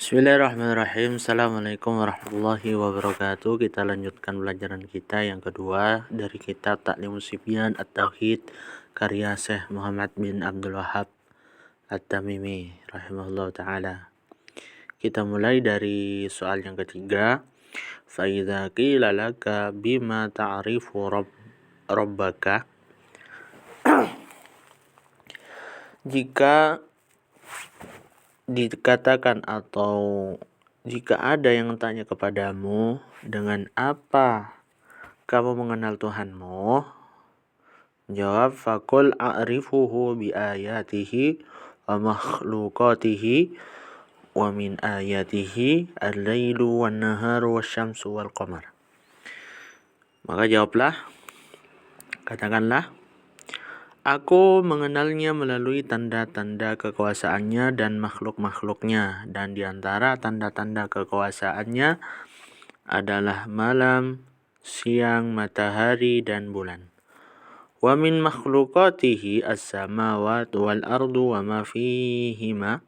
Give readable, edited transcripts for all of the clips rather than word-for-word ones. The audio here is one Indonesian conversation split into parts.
Bismillahirrahmanirrahim. Assalamualaikum warahmatullahi wabarakatuh. Kita lanjutkan pelajaran kita yang kedua dari kitab Ta'limus Sibyan At-Tauhid karya Syekh Muhammad bin Abdul Wahhab At-Tamimi rahimahullah ta'ala. Kita mulai dari soal yang ketiga. Fa idza qila laka bima ta'rifu rabbaka. Jika dikatakan atau jika ada yang tanya kepadamu, dengan apa kamu mengenal Tuhanmu? Jawab, faqul a'rifuhu bi ayatihi wa makhluqatihi wa min ayatihi al-lailu wan naharu wasyamsu wal qamar. Maka jawablah, katakanlah, aku mengenalnya melalui tanda-tanda kekuasaannya dan makhluk-makhluknya, dan di antara tanda-tanda kekuasaannya adalah malam, siang, matahari, dan bulan. Wa min makhluqatihi as-samawati wal ardu wa ma fihima.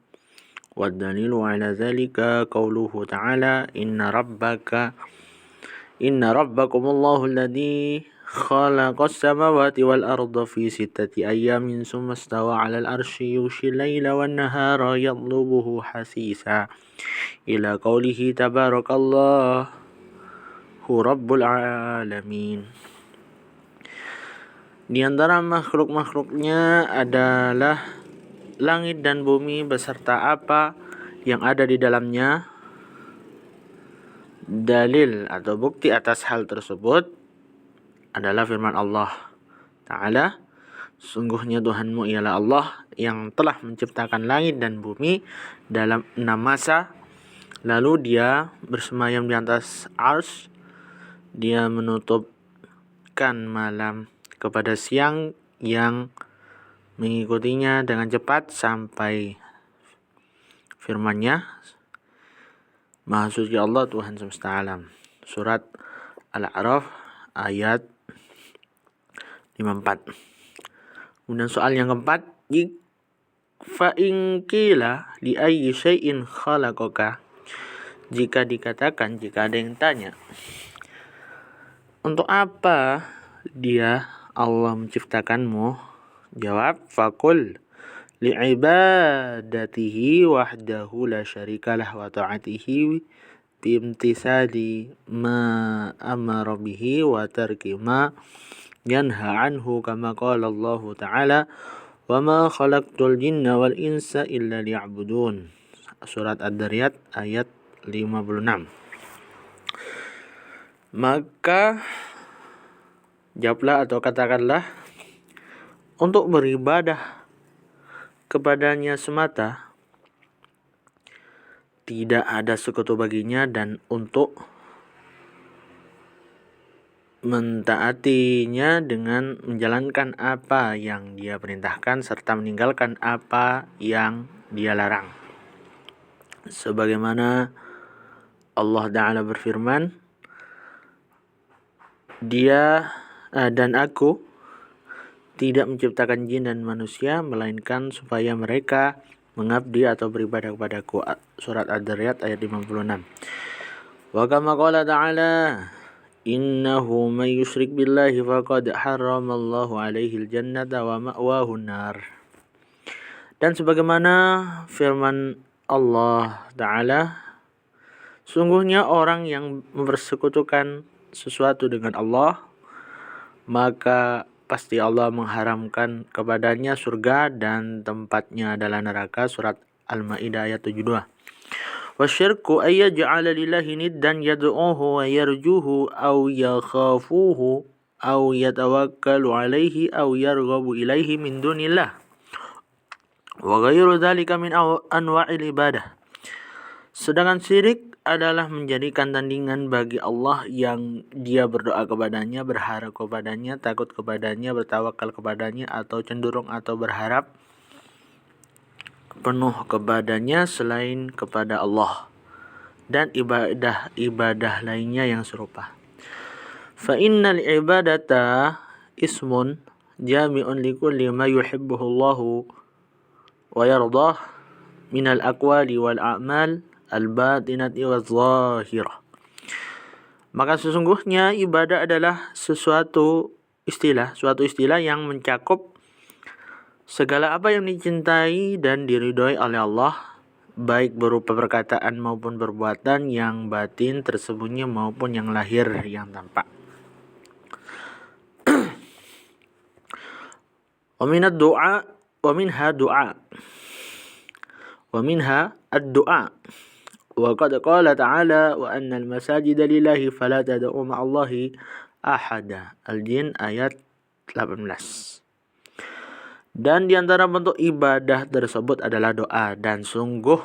Wa dalilu ala dhalika qauluhu ta'ala, inna rabbakumullahu alladhi khalaqas samawati wal arda fi sittati ayyamin tsumma istawa 'alal arsy yughshil laila wan nahara yatlubuhu hasisa ila qaulihi tabarakallahu rabbul alamin. Di antara makhluk-makhluknya adalah langit dan bumi beserta apa yang ada di dalamnya. Dalil atau bukti atas hal tersebut adalah firman Allah Ta'ala, sungguhnya Tuhanmu ialah Allah yang telah menciptakan langit dan bumi dalam 6 masa, lalu dia bersemayam di atas arsy, dia menutupkan malam kepada siang yang mengikutinya dengan cepat sampai firman-Nya, Maha Suci Allah Tuhan semesta alam. Surat Al-A'raf ayat 54. Kemudian soal yang keempat, fa in qila li ayyi syai'in khalaqaka. Jika dikatakan, jika ada yang tanya, untuk apa dia Allah menciptakanmu? Jawab, faqul li'ibadatihi wahdahu la syarikalah wa ta'atihi bimtisali ma amara bihi wa tarki ma yanha anhu kama qala Allah Ta'ala wa ma khalaqtul jinna wal insa illa liya'budun. Surat Ad-Dariyat ayat 56. Maka jawablah atau katakanlah, untuk beribadah kepadanya semata, tidak ada sekutu baginya, dan untuk mentaatinya dengan menjalankan apa yang dia perintahkan serta meninggalkan apa yang dia larang. Sebagaimana Allah Ta'ala berfirman, Dia dan aku tidak menciptakan jin dan manusia melainkan supaya mereka mengabdi atau beribadah kepadaku. Surat Ad-Dariyat ayat 56. Wa kama qala ta'ala, innahu may yusyrik billahi faqad harramallahu alaihi al-jannata wa ma'wahu an-nar. Dan sebagaimana firman Allah Ta'ala, sungguhnya orang yang mempersekutukan sesuatu dengan Allah, maka pasti Allah mengharamkan kepadanya surga dan tempatnya adalah neraka. Surat Al-Maidah ayat 72. Wasyirku ay yaj'ala lillahi niddan yad'uhu wa yarjuhu aw yakhafuhu aw yatawakkalu alaihi aw yarghabu ilaihi min dunillah wa ghairu dzalika min anwa'il ibadah. Sedangkan syirik adalah menjadikan tandingan bagi Allah yang dia berdoa kepadanya, berharap kepadanya, takut kepadanya, bertawakal kepadanya, atau cenderung atau berharap penuh kepadanya selain kepada Allah, dan ibadah-ibadah lainnya yang serupa. Fa innal ibadata ismun jami'un likulli ma yuhibbuhu Allahu wa yardah minal aqwali wal a'mal al-batinati waz-zahirah. Maka sesungguhnya ibadah adalah suatu istilah yang mencakup segala apa yang dicintai dan diridhoi oleh Allah, baik berupa perkataan maupun perbuatan yang batin tersembunyi maupun yang lahir yang tampak. Wa minha ad-du'a. Wa qad qala ta'ala wa anna al-masajida lillahi fala tad'u ma'allahi ahada. Al-Jin ayat 18. Dan di antara bentuk ibadah tersebut adalah doa, dan sungguh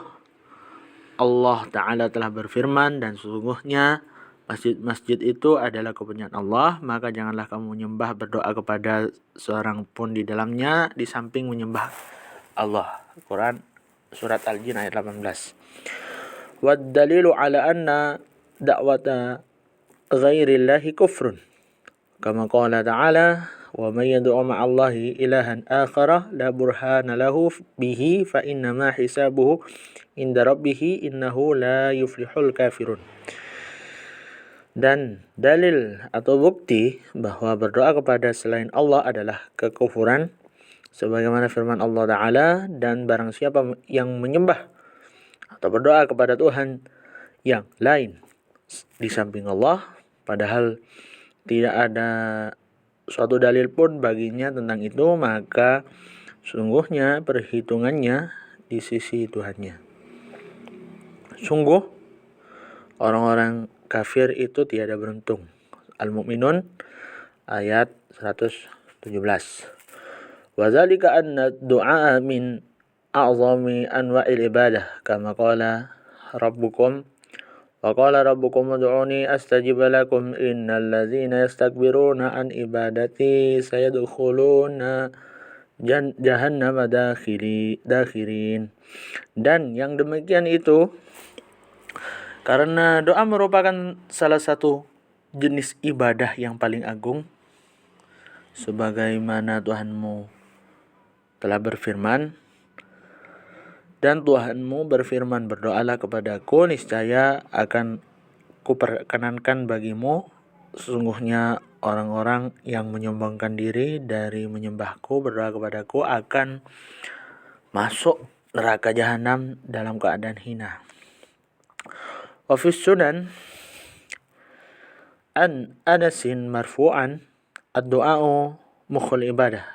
Allah Ta'ala telah berfirman, dan sesungguhnya masjid-masjid itu adalah kepunyaan Allah, maka janganlah kamu menyembah berdoa kepada seorang pun di dalamnya di samping menyembah Allah. Quran surat Al-Jin ayat 18. Wad dalilu ala anna da'wata ghairillahi kufrun. Kama qala ta'ala wa may yad'u ma'allahi ilahan akhara la burhana lahu bihi fa innama hisabuhu inda rabbih innahu la yuflihul kafirun. Dan dalil atau bukti bahwa berdoa kepada selain Allah adalah kekufuran, sebagaimana firman Allah Ta'ala, dan barang siapa yang menyembah atau berdoa kepada Tuhan yang lain di samping Allah, padahal tidak ada suatu dalil pun baginya tentang itu, maka sungguhnya perhitungannya di sisi Tuhannya. Sungguh orang-orang kafir itu tiada beruntung. Al-Mu'minun ayat 117. Wa dzalika anna du'a min a'zami anwa'il ibadah kama qala rabbukum wa qala rabbukum ud'uni astajib lakum innal ladzina yastakbiruna an ibadati sayadkhuluna jahannama dakhirin. Dan yang demikian itu karena doa merupakan salah satu jenis ibadah yang paling agung, sebagaimana Tuhanmu telah berfirman, dan Tuhanmu berfirman, berdoalah kepadaku, niscaya akan kuperkenankan bagimu. Sesungguhnya orang-orang yang menyombongkan diri dari menyembahku, berdoa kepadaku, akan masuk neraka jahanam dalam keadaan hina. Wa fi sunan an Anasin marfu'an ad-du'a'u mukhul ibadah.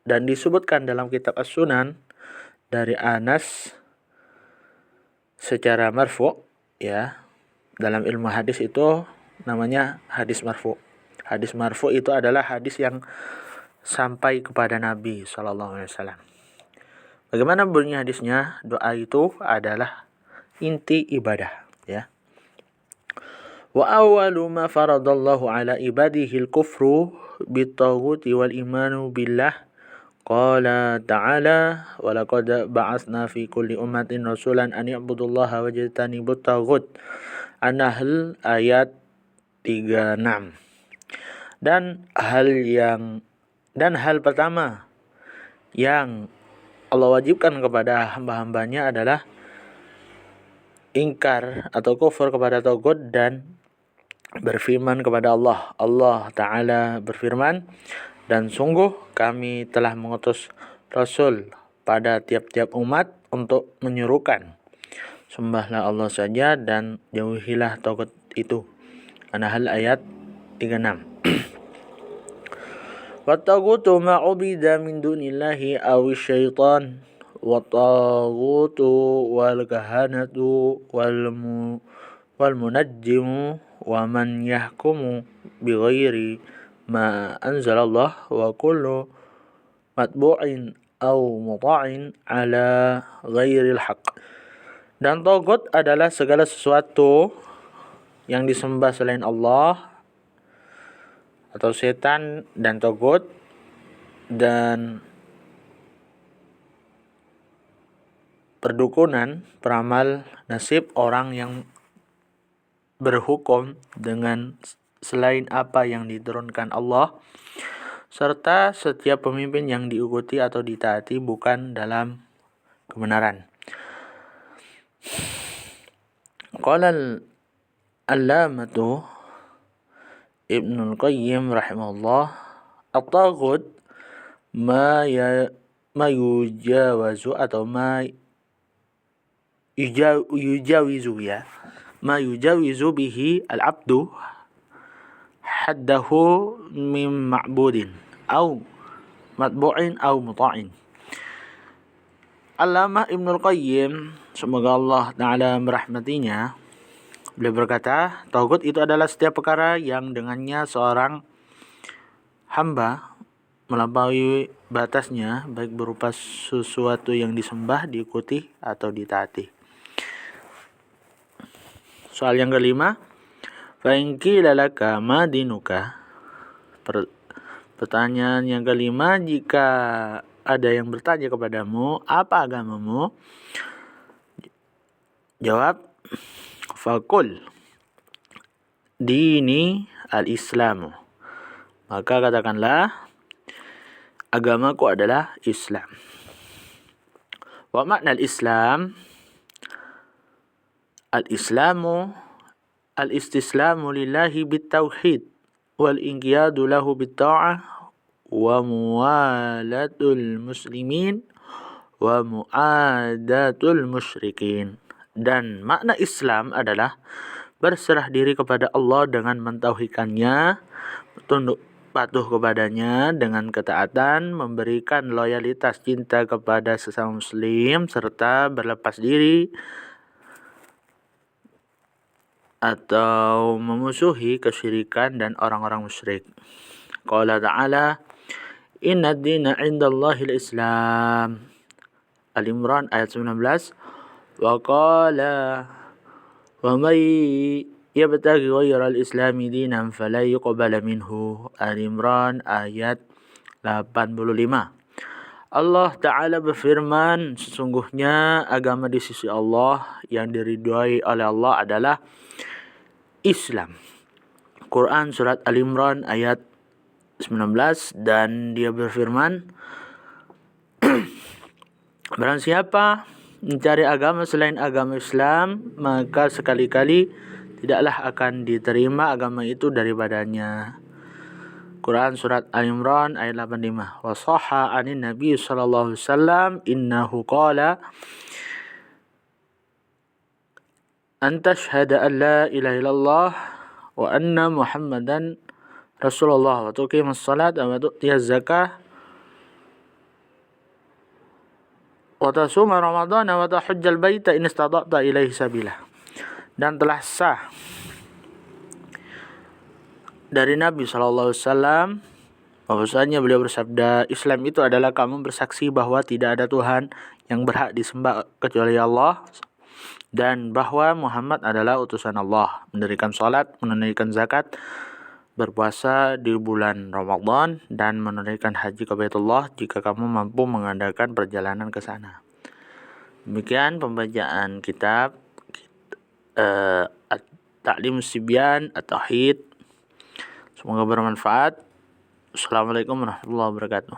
Dan disebutkan dalam kitab As-Sunan dari Anas secara marfu', ya. Dalam ilmu hadis itu namanya hadis marfu'. Hadis marfu' itu adalah hadis yang sampai kepada Nabi SAW. Bagaimana bunyi hadisnya? Doa itu adalah inti ibadah, ya. Wa awwalu ma faradallahu ala ibadihi al-kufru bit-taghuti wal imanu billah. Qala ta'ala wa laqad ba'atsna fi kulli ummatin rasulan an ya'budullaha wajtanibut taghut. An-Nahl ayat 36. Dan hal pertama yang Allah wajibkan kepada hamba-hambanya adalah ingkar atau kufur kepada taghut dan berfirman kepada Allah. Allah Ta'ala berfirman, dan sungguh kami telah mengutus Rasul pada tiap-tiap umat untuk menyerukan, sembahlah Allah saja dan jauhilah taghut itu. An-Nahl ayat 36. Wa taghutu ma ubida min dunillahi awi syaitan wa taghutu wal kahanatu wal munajjimu wa man yahkumu bighairi ma anzalallah wa kullu matbu'in aw muta'in ala ghairil haqq. Dan taghut adalah segala sesuatu yang disembah selain Allah atau setan dan taghut, dan perdukunan, peramal, nasib orang yang berhukum dengan selain apa yang diturunkan Allah, serta setiap pemimpin yang diikuti atau ditaati bukan dalam kebenaran. Qala al-allamatu Ibnul Qayyim rahimahullah, at-taghut ma yujawazu atau yujawizu ma yujawizu bihi al-abdu haddahu min ma'budin au matbu'in au muta'in. Allamah Ibnul Qayyim, semoga Allah Ta'ala merahmatinya, beliau berkata, taghut itu adalah setiap perkara yang dengannya seorang hamba melampaui batasnya, baik berupa sesuatu yang disembah, diikuti, atau ditaati. Soal yang kelima, fa in qila laka ma dinuka. Pertanyaan yang kelima, jika ada yang bertanya kepadamu, apa agamamu? Jawab, faqul dini al-islamu. Maka katakanlah, agamaku adalah Islam. Wa makna al-Islam? Al-Islamu al-istislamu lillahi bit-tauhid wal inqiyadu lahu bit-ta'ah wa muwalatul muslimin wa mu'adatul musyrikin. Dan makna Islam adalah berserah diri kepada Allah dengan mentauhidkannya, tunduk patuh kepadanya dengan ketaatan, memberikan loyalitas cinta kepada sesama muslim, serta berlepas diri atau memusuhi kesyirikan dan orang-orang musyrik. Qala ta'ala, inna ad-dina 'indallahi al-Islam. Al-Imran ayat 19. Wa qala wa may yabtaghi ghayra al-islami dinan fala yuqbala minhu. Al-Imran ayat 85. Allah Ta'ala berfirman, sesungguhnya agama di sisi Allah yang diridhai oleh Allah adalah Islam. Quran surat Al-Imran ayat 19, dan dia berfirman, barang siapa mencari agama selain agama Islam, maka sekali-kali tidaklah akan diterima agama itu daripadanya. Quran surat Al-Imran ayat 85. Wa sahha 'anin Nabi sallallahu alaihi wasallam innahu qala an tashhada an la ilaha illallah wa anna Muhammadan Rasulullah wa tuqimus salat wa tu'tiyaz zakah wa tasuma ramadhana wa tahujjal baita in istata'ta ilaihi sabila. Dan telah sah dari Nabi SAW bahwasanya beliau bersabda, Islam itu adalah kamu bersaksi bahwa tidak ada Tuhan yang berhak disembah kecuali Allah, dan bahwa Muhammad adalah utusan Allah, mendirikan salat, menunaikan zakat, berpuasa di bulan Ramadan, dan menunaikan haji ke Baitullah jika kamu mampu mengadakan perjalanan ke sana. Demikian pembacaan kitab Ta'lim Sibyan At-Tauhid. Semoga bermanfaat. Assalamualaikum warahmatullahi wabarakatuh.